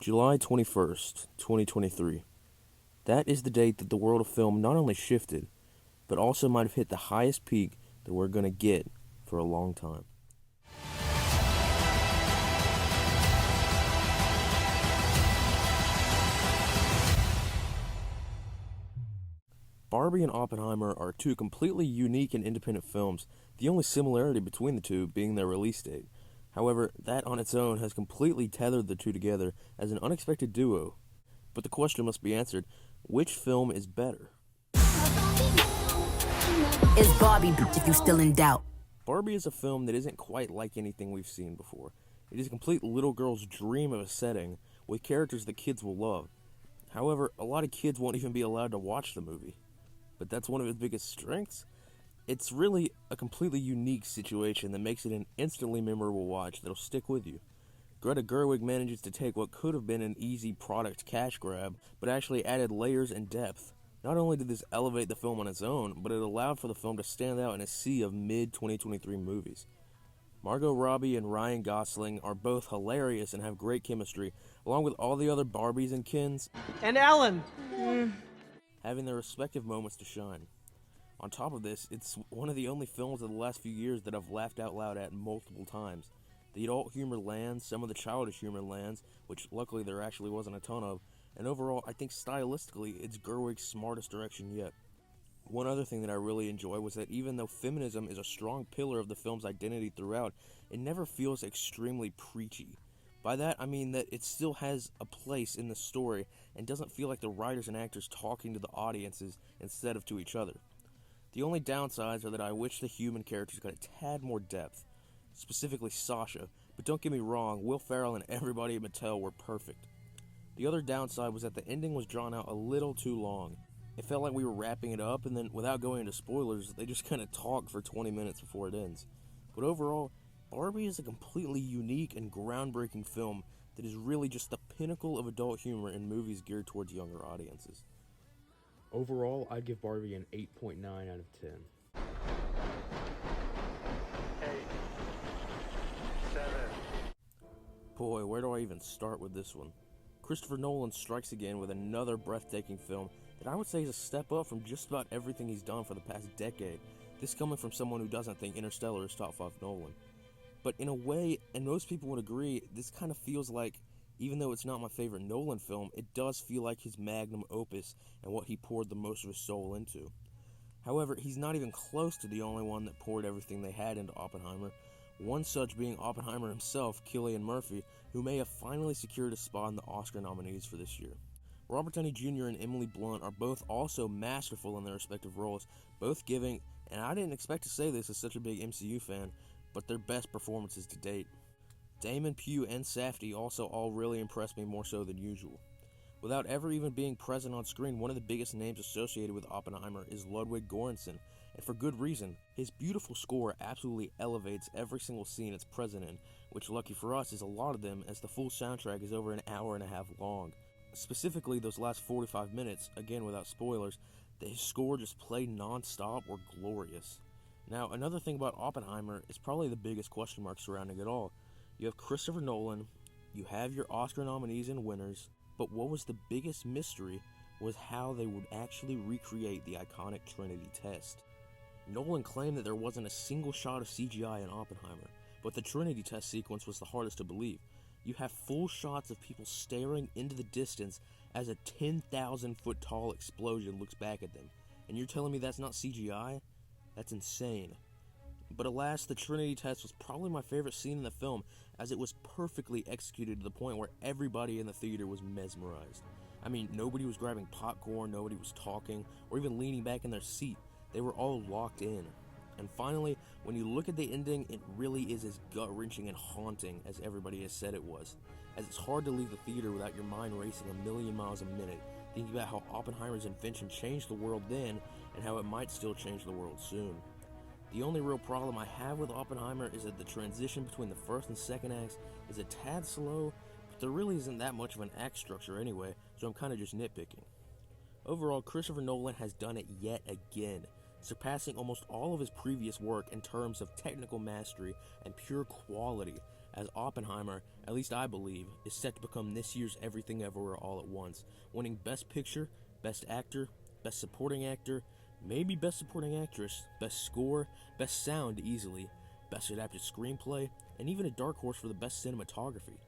July 21st, 2023. That is the date that the world of film not only shifted, but also might have hit the highest peak that we're going to get for a long time. Barbie and Oppenheimer are two completely unique and independent films, the only similarity between the two being their release date. However, that on its own has completely tethered the two together as an unexpected duo. But the question must be answered, which film is better? It's Barbie, if you still in doubt. Barbie is a film that isn't quite like anything we've seen before. It is a complete little girl's dream of a setting with characters that kids will love. However, a lot of kids won't even be allowed to watch the movie. But that's one of its biggest strengths. It's really a completely unique situation that makes it an instantly memorable watch that'll stick with you. Greta Gerwig manages to take what could have been an easy product cash grab, but actually added layers and depth. Not only did this elevate the film on its own, but it allowed for the film to stand out in a sea of mid-2023 movies. Margot Robbie and Ryan Gosling are both hilarious and have great chemistry, along with all the other Barbies and Kens. And Ellen! Having their respective moments to shine. On top of this, it's one of the only films of the last few years that I've laughed out loud at multiple times. The adult humor lands, some of the childish humor lands, which luckily there actually wasn't a ton of, and overall, I think stylistically, it's Gerwig's smartest direction yet. One other thing that I really enjoy was that even though feminism is a strong pillar of the film's identity throughout, it never feels extremely preachy. By that, I mean that it still has a place in the story and doesn't feel like the writers and actors talking to the audiences instead of to each other. The only downsides are that I wish the human characters got a tad more depth, specifically Sasha, but don't get me wrong, Will Ferrell and everybody at Mattel were perfect. The other downside was that the ending was drawn out a little too long. It felt like we were wrapping it up, and then without going into spoilers, they just kind of talk for 20 minutes before it ends. But overall, Barbie is a completely unique and groundbreaking film that is really just the pinnacle of adult humor in movies geared towards younger audiences. Overall, I'd give Barbie an 8.9 out of 10. 8, 7. Boy, where do I even start with this one? Christopher Nolan strikes again with another breathtaking film that I would say is a step up from just about everything he's done for the past decade. This coming from someone who doesn't think Interstellar is top 5 Nolan. But in a way, and most people would agree, this kind of feels like, even though it's not my favorite Nolan film, it does feel like his magnum opus and what he poured the most of his soul into. However, he's not even close to the only one that poured everything they had into Oppenheimer, one such being Oppenheimer himself, Cillian Murphy, who may have finally secured a spot in the Oscar nominees for this year. Robert Downey Jr. and Emily Blunt are both also masterful in their respective roles, both giving, and I didn't expect to say this as such a big MCU fan, but their best performances to date. Damon, Pugh, and Safdie also all really impressed me more so than usual. Without ever even being present on screen, one of the biggest names associated with Oppenheimer is Ludwig Göransson, and for good reason. His beautiful score absolutely elevates every single scene it's present in, which lucky for us is a lot of them as the full soundtrack is over an hour and a half long. Specifically, those last 45 minutes, again without spoilers, his score just played non-stop were glorious. Now, another thing about Oppenheimer is probably the biggest question mark surrounding it all. You have Christopher Nolan, you have your Oscar nominees and winners, but what was the biggest mystery was how they would actually recreate the iconic Trinity test. Nolan claimed that there wasn't a single shot of CGI in Oppenheimer, but the Trinity test sequence was the hardest to believe. You have full shots of people staring into the distance as a 10,000 foot tall explosion looks back at them, and you're telling me that's not CGI? That's insane. But alas, the Trinity test was probably my favorite scene in the film, as it was perfectly executed to the point where everybody in the theater was mesmerized. I mean, nobody was grabbing popcorn, nobody was talking, or even leaning back in their seat. They were all locked in. And finally, when you look at the ending, it really is as gut-wrenching and haunting as everybody has said it was, as it's hard to leave the theater without your mind racing a million miles a minute, thinking about how Oppenheimer's invention changed the world then, and how it might still change the world soon. The only real problem I have with Oppenheimer is that the transition between the first and second acts is a tad slow, but there really isn't that much of an act structure anyway, so I'm kind of just nitpicking. Overall, Christopher Nolan has done it yet again, surpassing almost all of his previous work in terms of technical mastery and pure quality, as Oppenheimer, at least I believe, is set to become this year's Everything Everywhere All at Once, winning Best Picture, Best Actor, Best Supporting Actor, maybe Best Supporting Actress, Best Score, Best Sound easily, Best Adapted Screenplay, and even a dark horse for the Best Cinematography.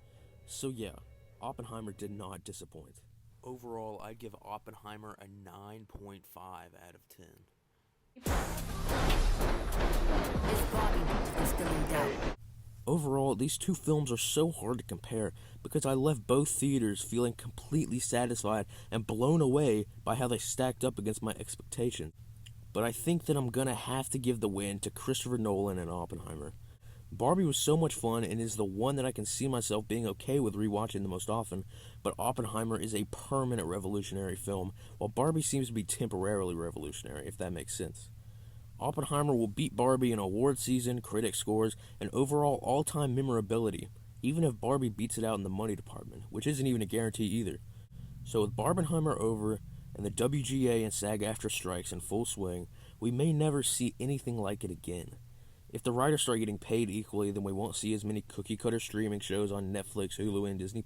So yeah, Oppenheimer did not disappoint. Overall, I'd give Oppenheimer a 9.5 out of 10. Is Barbie you still in doubt? Overall, these two films are so hard to compare because I left both theaters feeling completely satisfied and blown away by how they stacked up against my expectations. But I think that I'm gonna have to give the win to Christopher Nolan and Oppenheimer. Barbie was so much fun and is the one that I can see myself being okay with rewatching the most often, but Oppenheimer is a permanent revolutionary film, while Barbie seems to be temporarily revolutionary, if that makes sense. Oppenheimer will beat Barbie in award season, critic scores, and overall all-time memorability, even if Barbie beats it out in the money department, which isn't even a guarantee either. So with Barbenheimer over and the WGA and SAG-AFTRA strikes in full swing, we may never see anything like it again. If the writers start getting paid equally, then we won't see as many cookie-cutter streaming shows on Netflix, Hulu, and Disney+.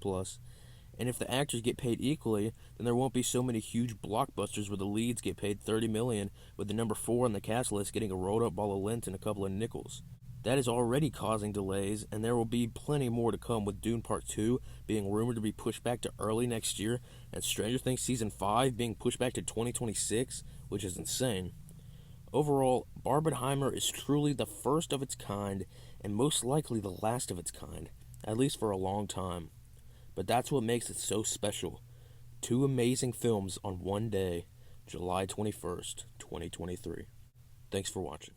And if the actors get paid equally, then there won't be so many huge blockbusters where the leads get paid $30 million, with the number 4 on the cast list getting a rolled up ball of lint and a couple of nickels. That is already causing delays, and there will be plenty more to come, with Dune Part 2 being rumored to be pushed back to early next year, and Stranger Things Season 5 being pushed back to 2026, which is insane. Overall, Barbenheimer is truly the first of its kind, and most likely the last of its kind, at least for a long time. But that's what makes it so special. Two amazing films on one day, July 21st, 2023. Thanks for watching.